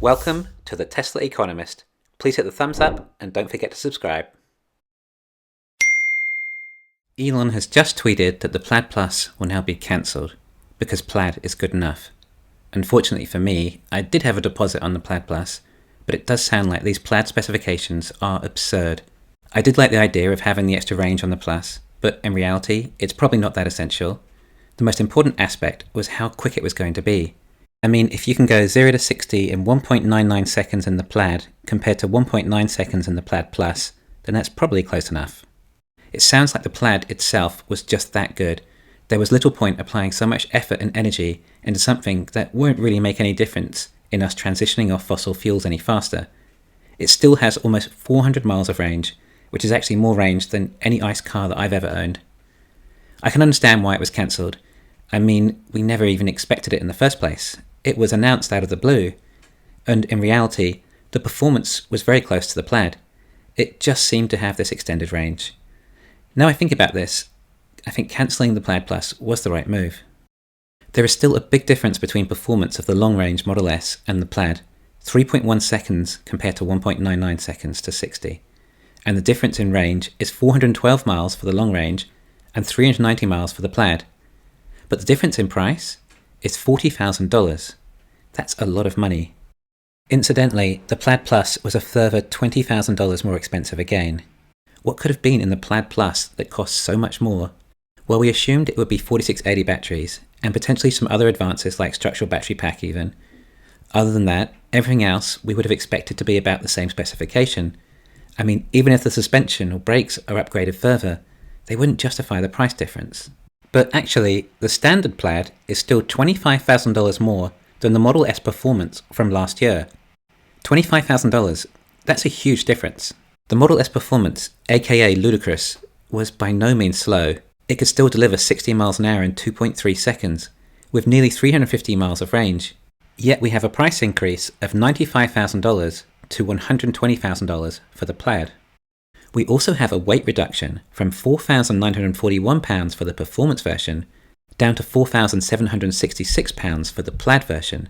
Welcome to the Tesla Economist. Please hit the thumbs up and don't forget to subscribe. Elon has just tweeted that the Plaid Plus will now be cancelled because Plaid is good enough. Unfortunately for me, I did have a deposit on the Plaid Plus, but it does sound like these Plaid specifications are absurd. I did like the idea of having the extra range on the Plus, but in reality, it's probably not that essential. The most important aspect was how quick it was going to be. I mean, if you can go 0 to 60 in 1.99 seconds in the Plaid compared to 1.9 seconds in the Plaid Plus, then that's probably close enough. It sounds like the Plaid itself was just that good. There was little point applying so much effort and energy into something that won't really make any difference in us transitioning off fossil fuels any faster. It still has almost 400 miles of range, which is actually more range than any ICE car that I've ever owned. I can understand why it was cancelled. I mean, we never even expected it in the first place. It was announced out of the blue, and in reality, the performance was very close to the Plaid. It just seemed to have this extended range. Now I think about this, I think cancelling the Plaid Plus was the right move. There is still a big difference between performance of the long-range Model S and the Plaid, 3.1 seconds compared to 1.99 seconds to 60. And the difference in range is 412 miles for the long range and 390 miles for the Plaid. But the difference in price is $40,000. That's a lot of money. Incidentally, the Plaid Plus was a further $20,000 more expensive again. What could have been in the Plaid Plus that cost so much more? Well, we assumed it would be 4680 batteries, and potentially some other advances like structural battery pack even. Other than that, everything else we would have expected to be about the same specification. I mean, even if the suspension or brakes are upgraded further, they wouldn't justify the price difference. But actually, the standard Plaid is still $25,000 more than the Model S Performance from last year. $25,000, that's a huge difference. The Model S Performance, aka ludicrous, was by no means slow. It could still deliver 60 miles an hour in 2.3 seconds, with nearly 350 miles of range. Yet we have a price increase of $95,000 to $120,000 for the Plaid. We also have a weight reduction from 4,941 pounds for the performance version down to 4,766 pounds for the Plaid version.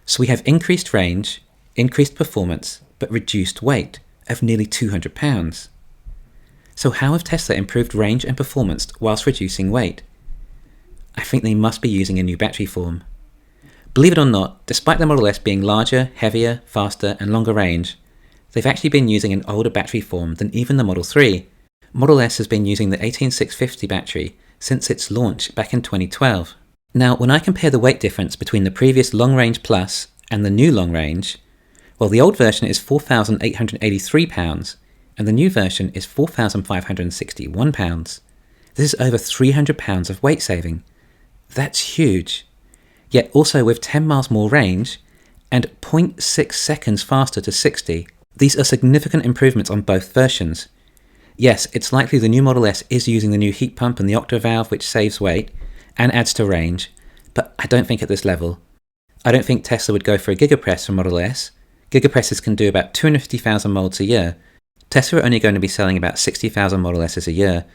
So we have increased range, increased performance, but reduced weight of nearly 200 pounds. So how have Tesla improved range and performance whilst reducing weight? I think they must be using a new battery form. Believe it or not, despite the Model S being larger, heavier, faster and longer range, they've actually been using an older battery form than even the Model 3. Model S has been using the 18650 battery since its launch back in 2012. Now, when I compare the weight difference between the previous Long Range Plus and the new Long Range, well, the old version is 4,883 pounds and the new version is 4,561 pounds. This is over 300 pounds of weight saving. That's huge. Yet also with 10 miles more range and 0.6 seconds faster to 60, these are significant improvements on both versions. Yes, it's likely the new Model S is using the new heat pump and the octa valve which saves weight and adds to range, but I don't think at this level. I don't think Tesla would go for a gigapress for Model S. Gigapresses can do about 250,000 molds a year. Tesla are only going to be selling about 60,000 Model S's a year.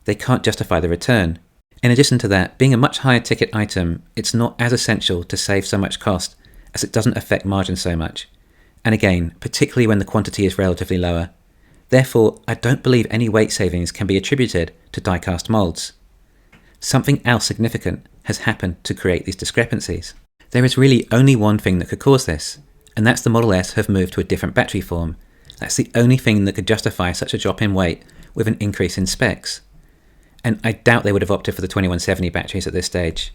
They can't justify the return. In addition to that, being a much higher ticket item, it's not as essential to save so much cost as it doesn't affect margin so much. And again, particularly when the quantity is relatively lower. Therefore, I don't believe any weight savings can be attributed to die-cast molds. Something else significant has happened to create these discrepancies. There is really only one thing that could cause this, and that's the Model S have moved to a different battery form. That's the only thing that could justify such a drop in weight with an increase in specs. And I doubt they would have opted for the 2170 batteries at this stage.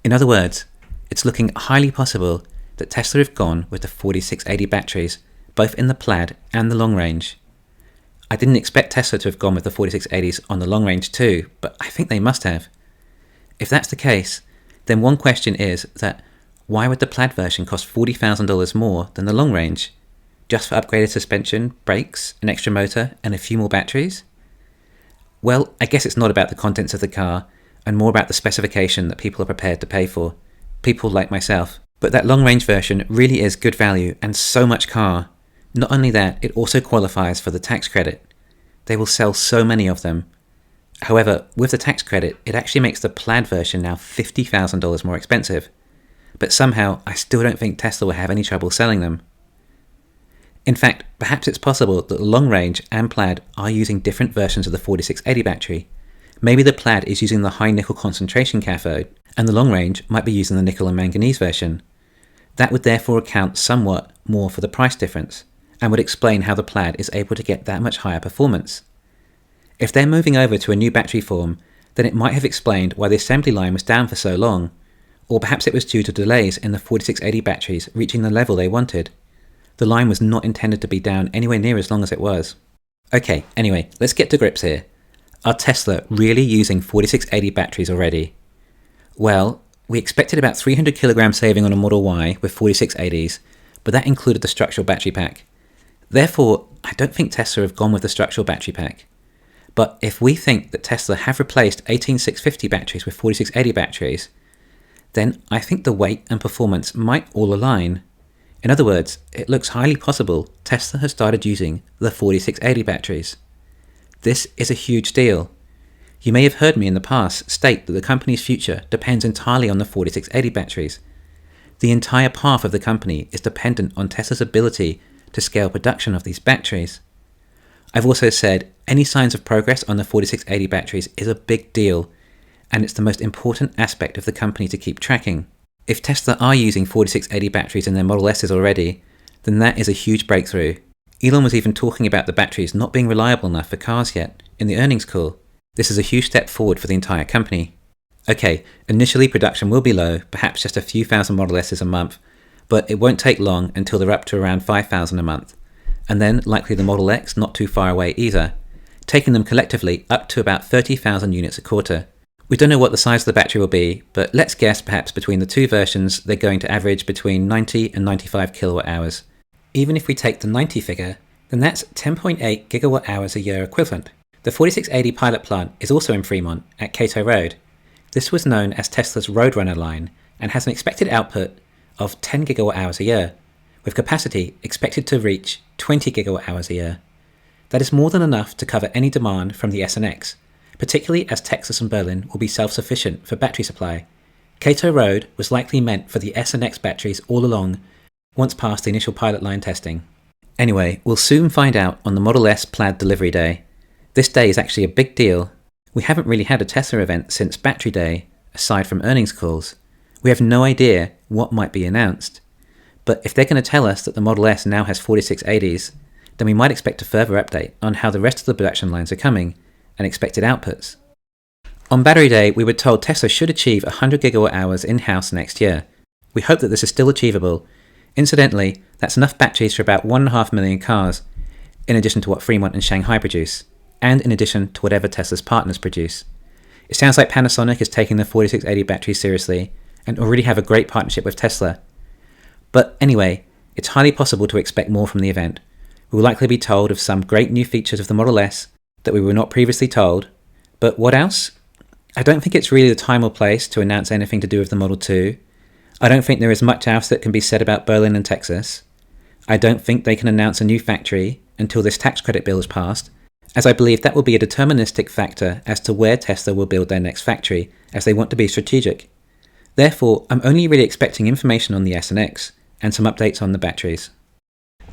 In other words, it's looking highly possible that Tesla have gone with the 4680 batteries, both in the Plaid and the long range. I didn't expect Tesla to have gone with the 4680s on the long range too, but I think they must have. If that's the case, then one question is that why would the Plaid version cost $40,000 more than the long range? Just for upgraded suspension, brakes, an extra motor, and a few more batteries? Well, I guess it's not about the contents of the car, and more about the specification that people are prepared to pay for. People like myself. But that long-range version really is good value and so much car. Not only that, it also qualifies for the tax credit. They will sell so many of them. However, with the tax credit, it actually makes the Plaid version now $50,000 more expensive. but somehow I still don't think Tesla will have any trouble selling them. In fact, perhaps it's possible that the long range and Plaid are using different versions of the 4680 battery. Maybe the Plaid is using the high nickel concentration cathode, and the long range might be using the nickel and manganese version. That would therefore account somewhat more for the price difference, and would explain how the Plaid is able to get that much higher performance. If they're moving over to a new battery form, then it might have explained why the assembly line was down for so long, or perhaps it was due to delays in the 4680 batteries reaching the level they wanted. The line was not intended to be down anywhere near as long as it was. Okay, anyway, let's get to grips here. Are Tesla really using 4680 batteries already? Well, we expected about 300 kilogram saving on a Model Y with 4680s, but that included the structural battery pack. Therefore, I don't think Tesla have gone with the structural battery pack. But if we think that Tesla have replaced 18650 batteries with 4680 batteries, then I think the weight and performance might all align. In other words, it looks highly possible Tesla has started using the 4680 batteries. This is a huge deal. You may have heard me in the past state that the company's future depends entirely on the 4680 batteries. The entire path of the company is dependent on Tesla's ability to scale production of these batteries. I've also said any signs of progress on the 4680 batteries is a big deal, and it's the most important aspect of the company to keep tracking. If Tesla are using 4680 batteries in their Model S's already, then that is a huge breakthrough. Elon was even talking about the batteries not being reliable enough for cars yet in the earnings call. This is a huge step forward for the entire company. Okay, initially production will be low, perhaps just a few thousand Model S's a month, but it won't take long until they're up to around 5,000 a month. And then likely the Model X not too far away either, taking them collectively up to about 30,000 units a quarter. We don't know what the size of the battery will be, but let's guess perhaps between the two versions they're going to average between 90 and 95 kilowatt hours. Even if we take the 90 figure, then that's 10.8 gigawatt hours a year equivalent. The 4680 pilot plant is also in Fremont at Cato Road. This was known as Tesla's Roadrunner line and has an expected output of 10 gigawatt hours a year, with capacity expected to reach 20 gigawatt hours a year. That is more than enough to cover any demand from the S and X, particularly as Texas and Berlin will be self-sufficient for battery supply. Cato Road was likely meant for the S and X batteries all along, once past the initial pilot line testing. Anyway, we'll soon find out on the Model S Plaid Delivery Day. This day is actually a big deal. We haven't really had a Tesla event since Battery Day, aside from earnings calls. We have no idea what might be announced. But if they're going to tell us that the Model S now has 4680s, then we might expect a further update on how the rest of the production lines are coming and expected outputs. On Battery Day, we were told Tesla should achieve 100 gigawatt hours in-house next year. We hope that this is still achievable. Incidentally, that's enough batteries for about 1.5 million cars, in addition to what Fremont and Shanghai produce, and in addition to whatever Tesla's partners produce. It sounds like Panasonic is taking the 4680 batteries seriously and already have a great partnership with Tesla. But anyway, it's highly possible to expect more from the event. We will likely be told of some great new features of the Model S that we were not previously told. But what else? I don't think it's really the time or place to announce anything to do with the Model 2. I don't think there is much else that can be said about Berlin and Texas. I don't think they can announce a new factory until this tax credit bill is passed, as I believe that will be a deterministic factor as to where Tesla will build their next factory, as they want to be strategic. Therefore, I'm only really expecting information on the S and X, and some updates on the batteries.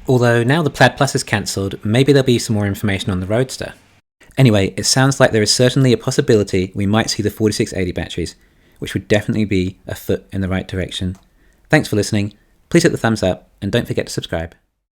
Although now the Plaid Plus is cancelled, maybe there'll be some more information on the Roadster. Anyway, it sounds like there is certainly a possibility we might see the 4680 batteries, which would definitely be a foot in the right direction. Thanks for listening, please hit the thumbs up, and don't forget to subscribe.